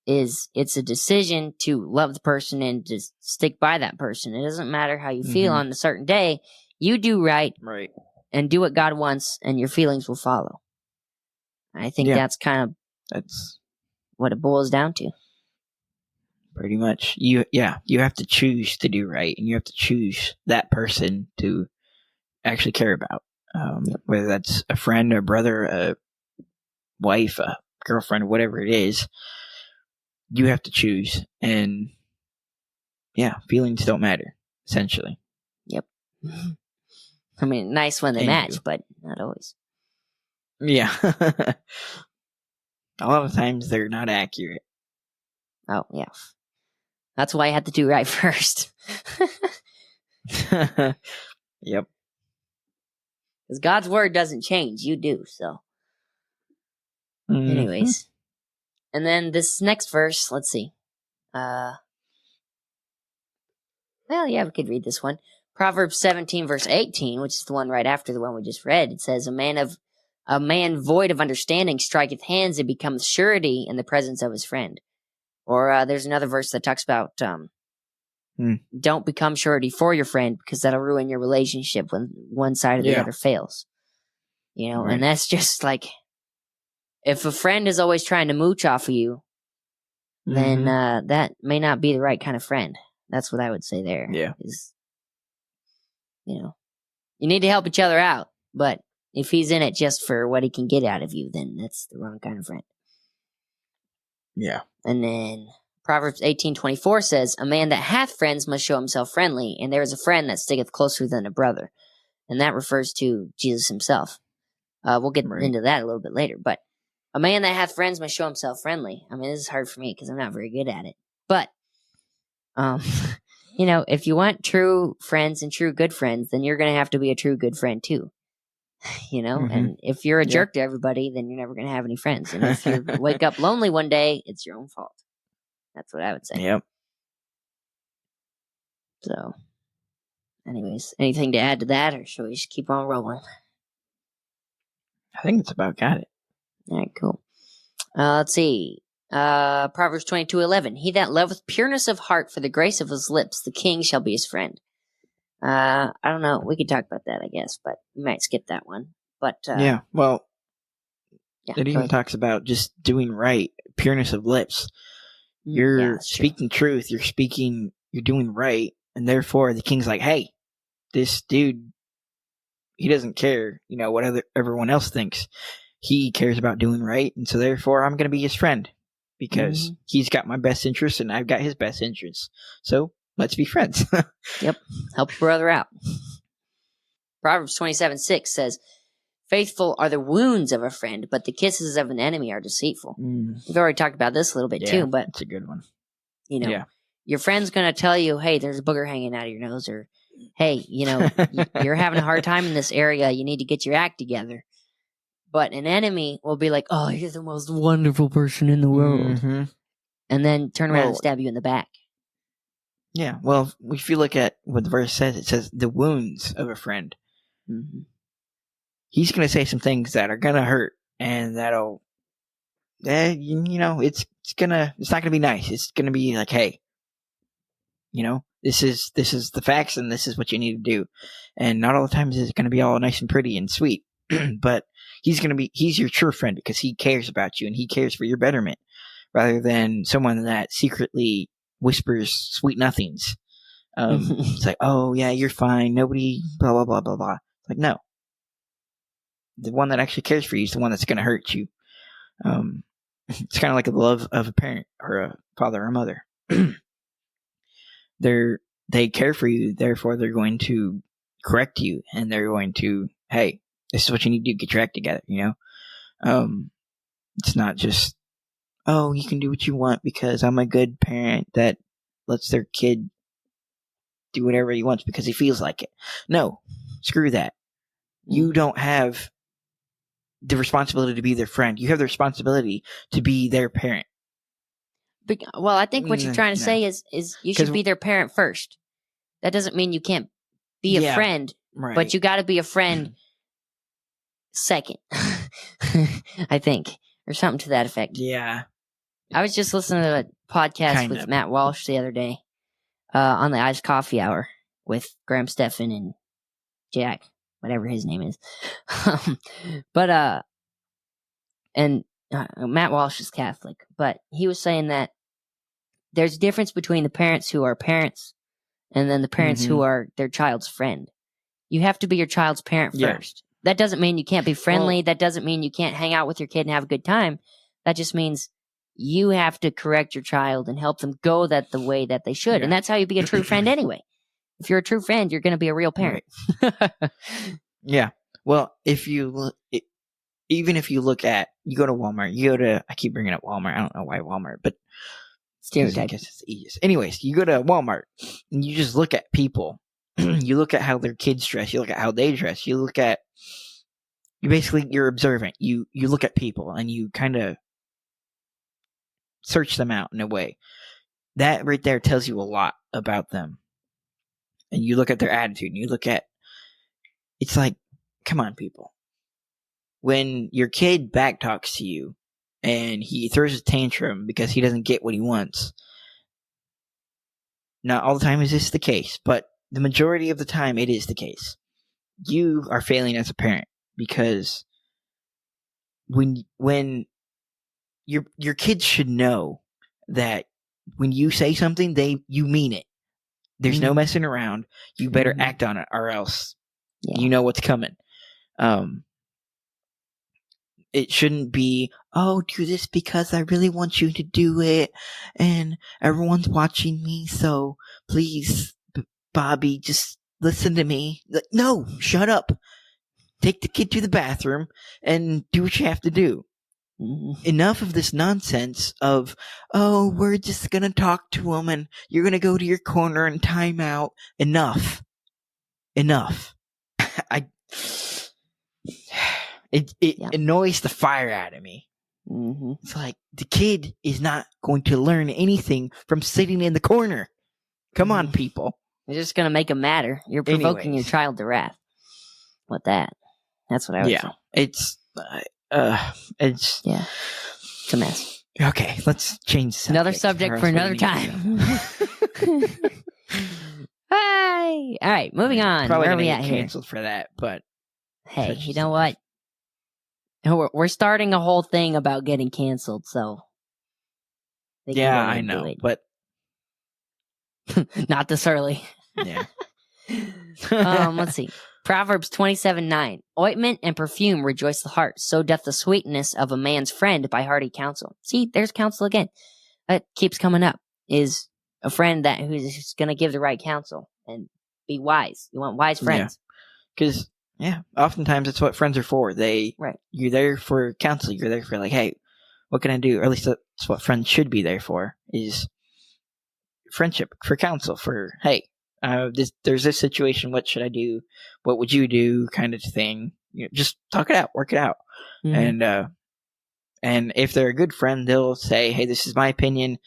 It's a decision to love the person and to stick by that person. It doesn't matter how you feel on a certain day. You do right. Right. And do what God wants, and your feelings will follow. I think that's what it boils down to. Pretty much. You have to choose to do right, and you have to choose that person to actually care about. Whether that's a friend, a brother, a wife, a girlfriend, whatever it is, you have to choose. And feelings don't matter, essentially. Yep. I mean, nice when they match, but not always. Yeah. A lot of times they're not accurate. Oh, yeah. That's why I had to do right first. Yep. Because God's word doesn't change. You do, so. Anyways. And then this next verse, let's see. Well, yeah, we could read this one. Proverbs 17, verse 18, which is the one right after the one we just read. It says, A man void of understanding striketh hands and becomes surety in the presence of his friend. Or there's another verse that talks about don't become surety for your friend because that'll ruin your relationship when one side or the other fails. You know, and that's just like, if a friend is always trying to mooch off of you, then that may not be the right kind of friend. That's what I would say there. Yeah. You know, you need to help each other out, but if he's in it just for what he can get out of you, then that's the wrong kind of friend. Yeah. And then Proverbs 18:24 says, A man that hath friends must show himself friendly, and there is a friend that sticketh closer than a brother. And that refers to Jesus himself. We'll get into that a little bit later, but a man that hath friends must show himself friendly. I mean, this is hard for me because I'm not very good at it. But, you know, if you want true friends and true good friends, then you're going to have to be a true good friend too. You know, and if you're a jerk to everybody, then you're never going to have any friends. And if you wake up lonely one day, it's your own fault. That's what I would say. Yep. So, anyways, anything to add to that, or should we just keep on rolling? I think it's about got it. All right, cool. Let's see. Proverbs 22:11. He that loveth pureness of heart for the grace of his lips, the king shall be his friend. I don't know. We could talk about that, I guess, but we might skip that one. But well, it even talks about just doing right, pureness of lips. You're speaking truth. You're doing right, and therefore the king's like, hey, this dude, he doesn't care, you know, what everyone else thinks. He cares about doing right, and so therefore I'm going to be his friend because he's got my best interests and I've got his best interests. So let's be friends. Yep. Help your brother out. Proverbs 27:6 says, Faithful are the wounds of a friend, but the kisses of an enemy are deceitful. We've already talked about this a little bit too, but it's a good one. You know, your friend's going to tell you, hey, there's a booger hanging out of your nose, or hey, you know, you're having a hard time in this area. You need to get your act together. But an enemy will be like, oh, you're the most wonderful person in the world. And then turn around and stab you in the back. Yeah, well, if you look at what the verse says, it says the wounds of a friend. he's going to say some things that are going to hurt, and that'll, it's not going to be nice. It's going to be like, hey, this is the facts, and this is what you need to do. And not all the times is it going to be all nice and pretty and sweet, but he's your true friend because he cares about you and he cares for your betterment, rather than someone that secretly whispers sweet nothings. It's like, oh yeah, you're fine. Nobody, blah blah blah blah blah. Like, no, the one that actually cares for you is the one that's going to hurt you. It's kind of like the love of a parent or a father or a mother. They care for you, therefore they're going to correct you, and they're going to, hey, this is what you need to do, get your act together. It's not just, oh, you can do what you want because I'm a good parent that lets their kid do whatever he wants because he feels like it. No, screw that. You don't have the responsibility to be their friend. You have the responsibility to be their parent. Well, I think what you're trying to say is you should be their parent first. That doesn't mean you can't be a friend, right. But you got to be a friend second, I think, or something to that effect. Yeah. I was just listening to a podcast with Matt Walsh the other day on the Iced Coffee Hour with Graham Stephan and Jack, whatever his name is. But Matt Walsh is Catholic, but he was saying that there's a difference between the parents who are parents and then the parents who are their child's friend. You have to be your child's parent first. That doesn't mean you can't be friendly. That doesn't mean you can't hang out with your kid and have a good time. That just means you have to correct your child and help them go the way that they should. Yeah. And that's how you be a true friend anyway. If you're a true friend, you're going to be a real parent. Right. Yeah. Well, even if you look at, you go to Walmart, I keep bringing up Walmart. I don't know why Walmart, but stereotype. I guess it's the easiest. Anyways, you go to Walmart and you just look at people. You look at how their kids dress. You look at how they dress. You're observant. You look at people and you kind of search them out in a way. That right there tells you a lot about them. And you look at their attitude and it's like, come on, people. When your kid backtalks to you and he throws a tantrum because he doesn't get what he wants, not all the time is this the case, but the majority of the time it is the case. You are failing as a parent because when your kids should know that when you say something, you mean it. There's no messing around. You better act on it, or else you know what's coming. It shouldn't be, oh, do this because I really want you to do it, and everyone's watching me, so please, Bobby, just listen to me. Like, no, shut up. Take the kid to the bathroom and do what you have to do. Enough of this nonsense of, oh, we're just going to talk to him and you're going to go to your corner and time out. Enough. It annoys the fire out of me. It's like, the kid is not going to learn anything from sitting in the corner. Come on, people. You're just going to make him madder. You're provoking your child to wrath. With that. That's what I would say. It's a mess. Okay, let's change the subject. Another subject for another time. Hey! All right, moving on. Probably Where are gonna we get at here? canceled for that, but hey, you know what? We're starting a whole thing about getting canceled, so yeah, I know, but not this early. Yeah. Let's see. Proverbs 27:9. Ointment and perfume rejoice the heart. So doth the sweetness of a man's friend by hearty counsel. See, there's counsel again. That keeps coming up. Is a friend who's going to give the right counsel and be wise. You want wise friends. Because, oftentimes that's what friends are for. You're there for counsel. You're there for, like, hey, what can I do? Or at least that's what friends should be there for, is friendship, for counsel, for, hey, there's this situation, what should I do? What would you do? Kind of thing. Just talk it out, work it out. And if they're a good friend, they'll say, hey, this is my opinion.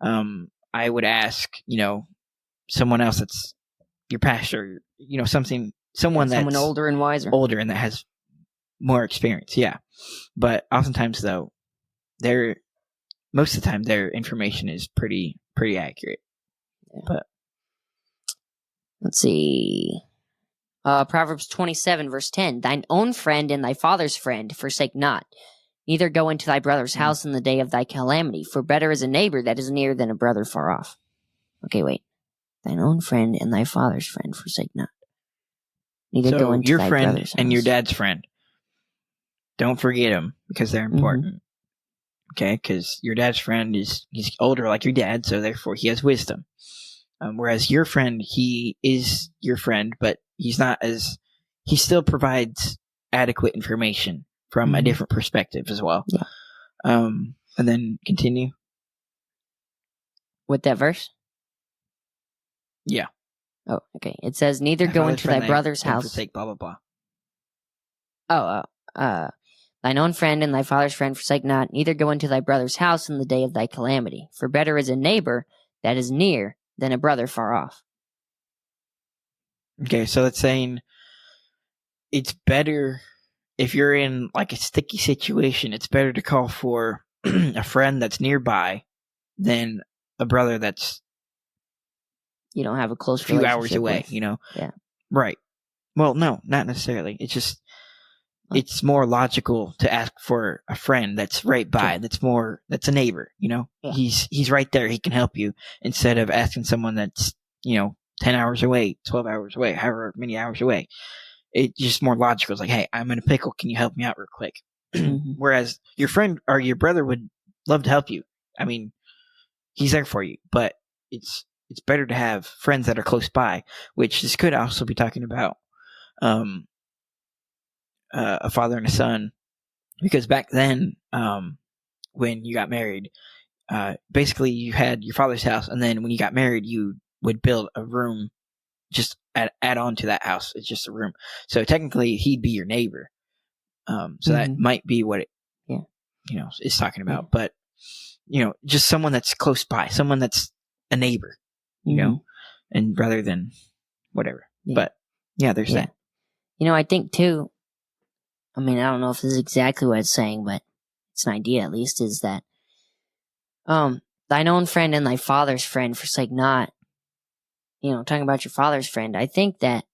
I would ask, someone else that's your pastor, someone older and wiser. Older and that has more experience, yeah. But oftentimes, though, most of the time their information is pretty accurate. Yeah. But let's see. Proverbs 27, verse 10. Thine own friend and thy father's friend forsake not. Neither go into thy brother's house in the day of thy calamity, for better is a neighbor that is near than a brother far off. Okay, wait. Thine own friend and thy father's friend forsake not. Neither go into your thy friend brother's and your house. dad's friend, don't forget them because they're important. Okay, because your dad's friend he's older like your dad, so therefore he has wisdom. Whereas your friend, he is your friend, but he still provides adequate information from a different perspective as well. Yeah. And then continue. With that verse? Yeah. Oh, okay. It says, neither Thy go father's into friend, thy brother's don't house. forsake blah, blah, Oh, blah. thine own friend and thy father's friend forsake not, neither go into thy brother's house in the day of thy calamity. For better is a neighbor that is near than a brother far off. Okay, so it's saying it's better if you're in like a sticky situation, it's better to call for a friend that's nearby than a brother that's You don't have a close a few hours relationship away, with. you know? Yeah. Right. Well, no, not necessarily. It's just, it's more logical to ask for a friend that's right by, that's a neighbor, you know? Yeah. He's right there, he can help you, instead of asking someone that's, 10 hours away, 12 hours away, however many hours away. It's just more logical. It's like, hey, I'm in a pickle, can you help me out real quick? Whereas your friend or your brother would love to help you. I mean, he's there for you, but it's better to have friends that are close by, which this could also be talking about a father and a son, because back then, when you got married, basically you had your father's house, and then when you got married, you would build a room, just add on to that house. It's just a room, so technically he'd be your neighbor. So that might be what it, is talking about. But just someone that's close by, someone that's a neighbor, and rather than whatever. But there's that. I think too, I mean, I don't know if this is exactly what it's saying, but it's an idea at least, is that thine own friend and thy father's friend forsake not. Talking about your father's friend, I think that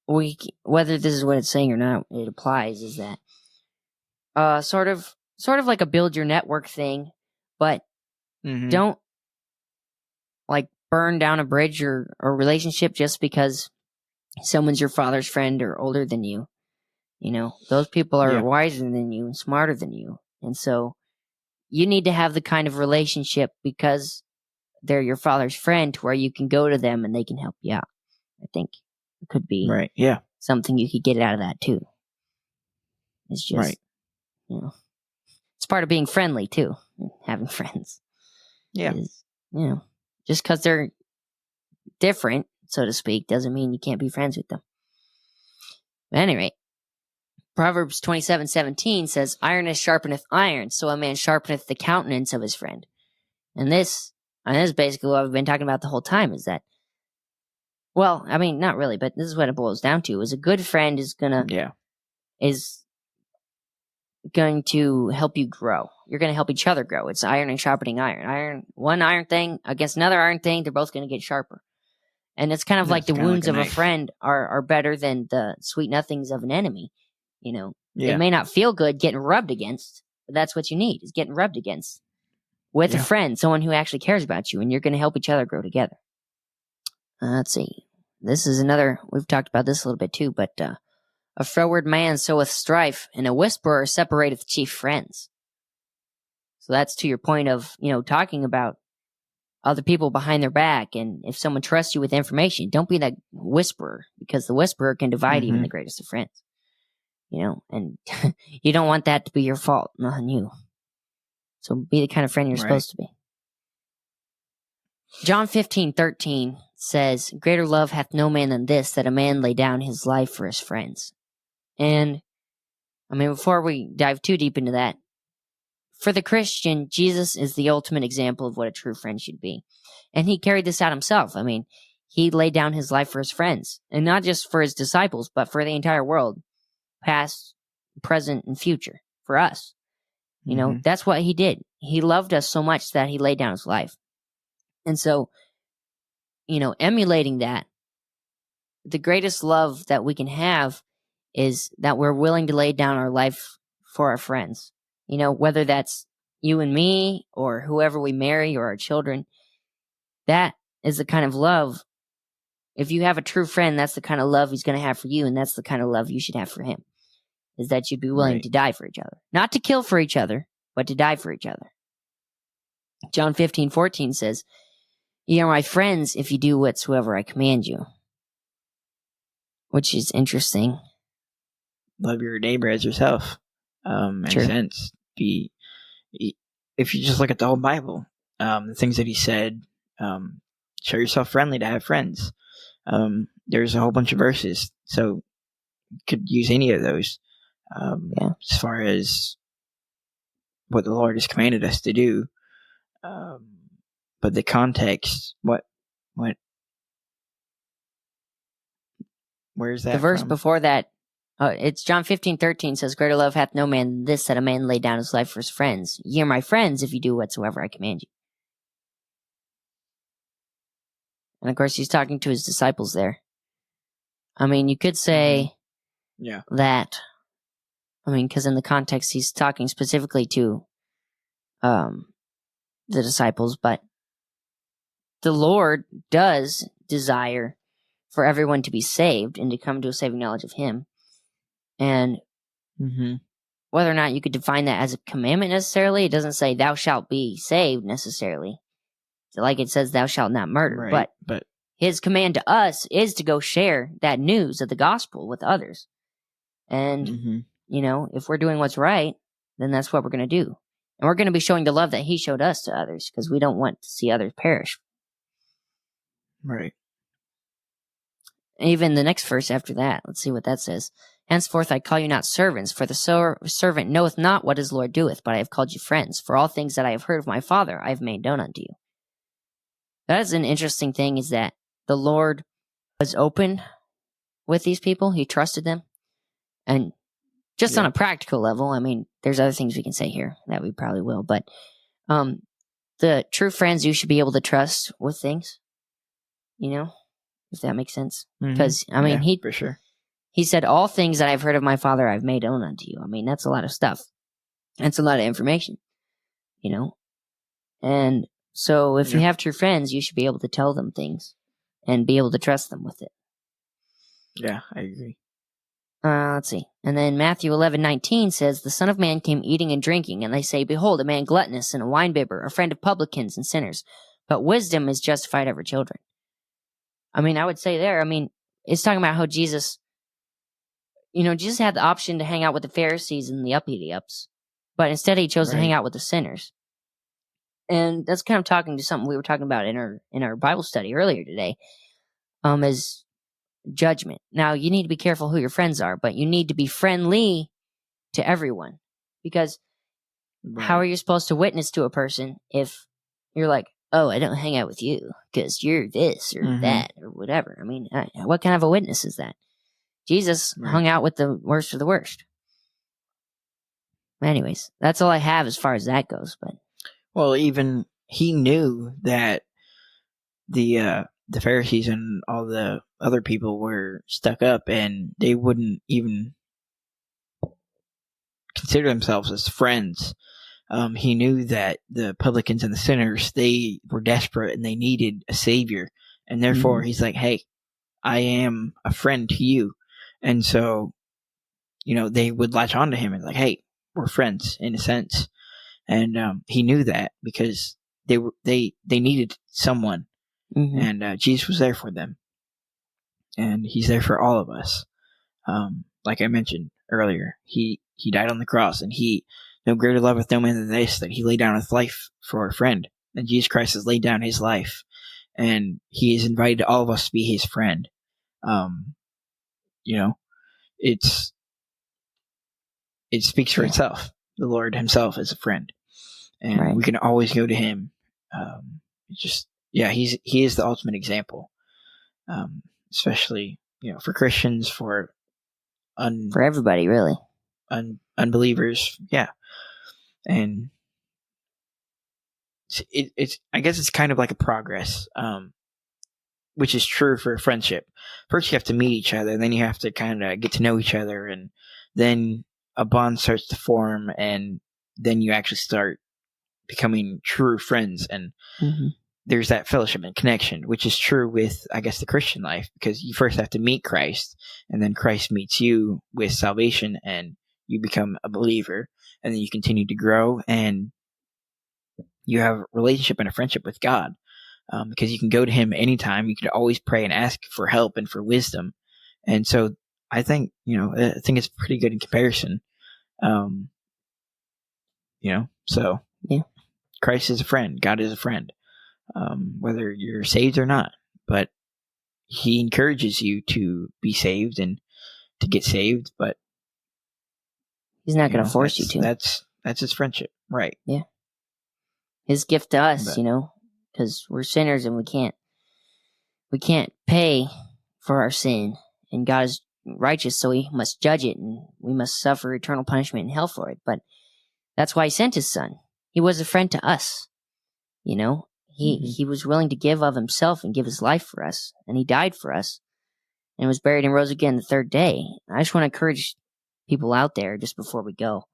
whether this is what it's saying or not, it applies, is that sort of like a build your network thing, but don't like burn down a bridge or relationship just because someone's your father's friend or older than you. Those people are wiser than you and smarter than you. And so you need to have the kind of relationship because they're your father's friend to where you can go to them and they can help you out. I think it could be something you could get out of that too. It's just, it's part of being friendly too, having friends. Yeah. Just because they're different, so to speak, doesn't mean you can't be friends with them. But anyway, Proverbs 27:17 says, iron sharpeneth iron, so a man sharpeneth the countenance of his friend. And this is basically what I've been talking about the whole time, is that, well, I mean, not really, but this is what it boils down to, is a good friend is going to help you grow. You're going to help each other grow. It's iron and sharpening iron. One iron thing against another iron thing, they're both going to get sharper. And it's kind of like the wounds of a friend are better than the sweet nothings of an enemy. It may not feel good getting rubbed against, but that's what you need, is getting rubbed against with a friend, someone who actually cares about you, and you're going to help each other grow together. Let's see. This is another, we've talked about this a little bit too, but a froward man soweth strife, and a whisperer separateth chief friends. So that's to your point of, talking about other people behind their back, and if someone trusts you with information, don't be that whisperer, because the whisperer can divide even the greatest of friends. And you don't want that to be your fault, not on you. So be the kind of friend you're supposed to be. John 15:13 says, greater love hath no man than this, that a man lay down his life for his friends. And, I mean, before we dive too deep into that, for the Christian, Jesus is the ultimate example of what a true friend should be. And he carried this out himself. I mean, he laid down his life for his friends, and not just for his disciples, but for the entire world. past, present, and future for us. That's what he did. He loved us so much that he laid down his life. And so, emulating that, the greatest love that we can have is that we're willing to lay down our life for our friends. Whether that's you and me or whoever we marry or our children, that is the kind of love. If you have a true friend, that's the kind of love he's going to have for you, and that's the kind of love you should have for him, is that you'd be willing to die for each other. Not to kill for each other, but to die for each other. John 15:14 says, "Ye are my friends if you do whatsoever I command you." Which is interesting. Love your neighbor as yourself. In a sense. If you just look at the whole Bible, the things that he said, show yourself friendly to have friends. There's a whole bunch of verses, so you could use any of those as far as what the Lord has commanded us to do. But the context, where's that? The verse from? before that, it's John 15:13 says, "Greater love hath no man than this, that a man lay down his life for his friends. Ye are my friends if you do whatsoever I command you." And of course, he's talking to his disciples there. You could say that, because in the context, he's talking specifically to the disciples, but the Lord does desire for everyone to be saved and to come to a saving knowledge of him. And whether or not you could define that as a commandment necessarily, it doesn't say thou shalt be saved necessarily. Like it says thou shalt not murder. But his command to us is to go share that news of the gospel with others. And, if we're doing what's right, then that's what we're going to do. And we're going to be showing the love that he showed us to others, because we don't want to see others perish. Right. Even the next verse after that, let's see what that says. "Henceforth I call you not servants, for the servant knoweth not what his Lord doeth, but I have called you friends. For all things that I have heard of my Father I have made known unto you." That is an interesting thing, is that the Lord was open with these people. He trusted them. And just on a practical level, there's other things we can say here that we probably will, but the true friends you should be able to trust with things, if that makes sense. Because, he, for sure. He said, "All things that I've heard of my Father I've made known unto you." That's a lot of stuff. That's a lot of information, And so if you have true friends, you should be able to tell them things and be able to trust them with it. Yeah, I agree. Let's see. And then Matthew 11:19 says, "The Son of Man came eating and drinking, and they say, Behold, a man gluttonous and a winebibber, a friend of publicans and sinners. But wisdom is justified of her children." I would say there, it's talking about how Jesus had the option to hang out with the Pharisees and the uppity-ups, but instead he chose to hang out with the sinners. And that's kind of talking to something we were talking about in our Bible study earlier today, is judgment. Now, you need to be careful who your friends are, but you need to be friendly to everyone, because how are you supposed to witness to a person if you're like, "Oh, I don't hang out with you because you're this or that or whatever"? What kind of a witness is that? Jesus hung out with the worst of the worst. Anyways, that's all I have as far as that goes. But well, even he knew that the Pharisees and all the other people were stuck up, and they wouldn't even consider themselves as friends. He knew that the publicans and the sinners, they were desperate and they needed a savior, and therefore he's like, "Hey, I am a friend to you." And so, they would latch on to him and like, "Hey, we're friends in a sense." And he knew that because they needed someone, and Jesus was there for them, and he's there for all of us. Like I mentioned earlier, he died on the cross, and he no greater love with no man than this, that he laid down his life for a friend. And Jesus Christ has laid down his life, and he has invited all of us to be his friend. It speaks for itself. The Lord himself is a friend, and we can always go to him. He is the ultimate example, especially for Christians, for for everybody, really. Unbelievers. Yeah, and it's I guess it's kind of like a progress, which is true for a friendship. First, you have to meet each other, and then you have to kind of get to know each other, and then a bond starts to form, and then you actually start becoming true friends, and there's that fellowship and connection, which is true with, I guess, the Christian life, because you first have to meet Christ, and then Christ meets you with salvation, and you become a believer, and then you continue to grow, and you have a relationship and a friendship with God, because you can go to Him anytime. You can always pray and ask for help and for wisdom, and so I think it's pretty good in comparison. So yeah, Christ is a friend. God is a friend. Whether you're saved or not, but He encourages you to be saved and to get saved, but He's not going to force you to. That's His friendship, right? Yeah, His gift to us, because we're sinners and we can't pay for our sin, and God is righteous, so He must judge it, and we must suffer eternal punishment in hell for it. But that's why He sent His Son. He was a friend to us, He was willing to give of Himself and give His life for us, and He died for us, and was buried and rose again the third day. I just want to encourage people out there, just before we go,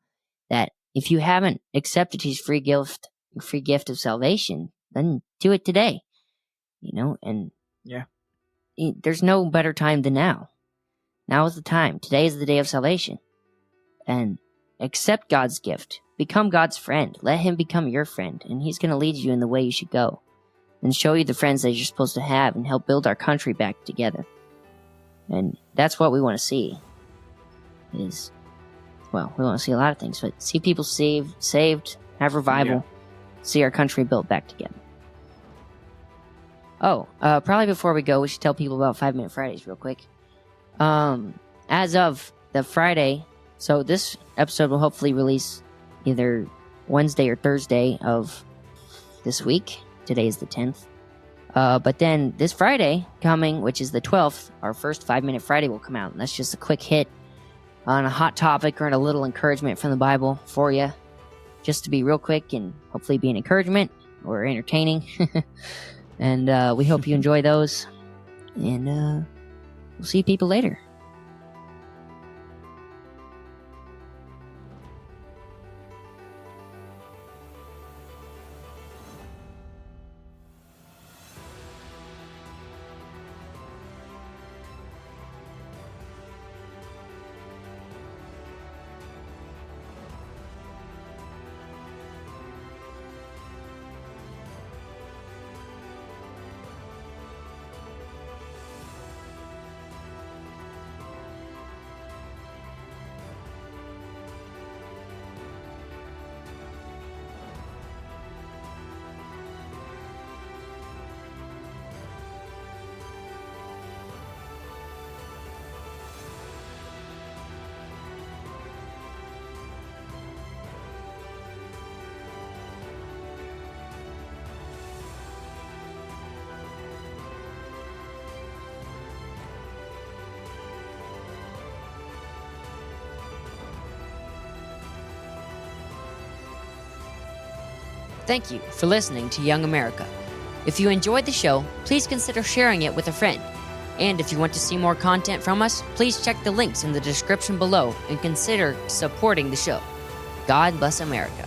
that if you haven't accepted His free gift of salvation, then do it today. And yeah, there's no better time than now. Now is the time. Today is the day of salvation, and accept God's gift. Become God's friend. Let Him become your friend, and He's going to lead you in the way you should go, and show you the friends that you're supposed to have, and help build our country back together. And that's what we want to see. We want to see a lot of things, but see people saved, have revival, see our country built back together. Probably before we go, we should tell people about 5 Minute Fridays real quick. As of the Friday, so this episode will hopefully release either Wednesday or Thursday of this week. Today is the 10th. But then this Friday coming, which is the 12th, our first 5 Minute Friday will come out. And that's just a quick hit on a hot topic or a little encouragement from the Bible for you. Just to be real quick and hopefully be an encouragement or entertaining. And we hope you enjoy those. And we'll see people later. Thank you for listening to Young America. If you enjoyed the show, please consider sharing it with a friend. And if you want to see more content from us, please check the links in the description below and consider supporting the show. God bless America.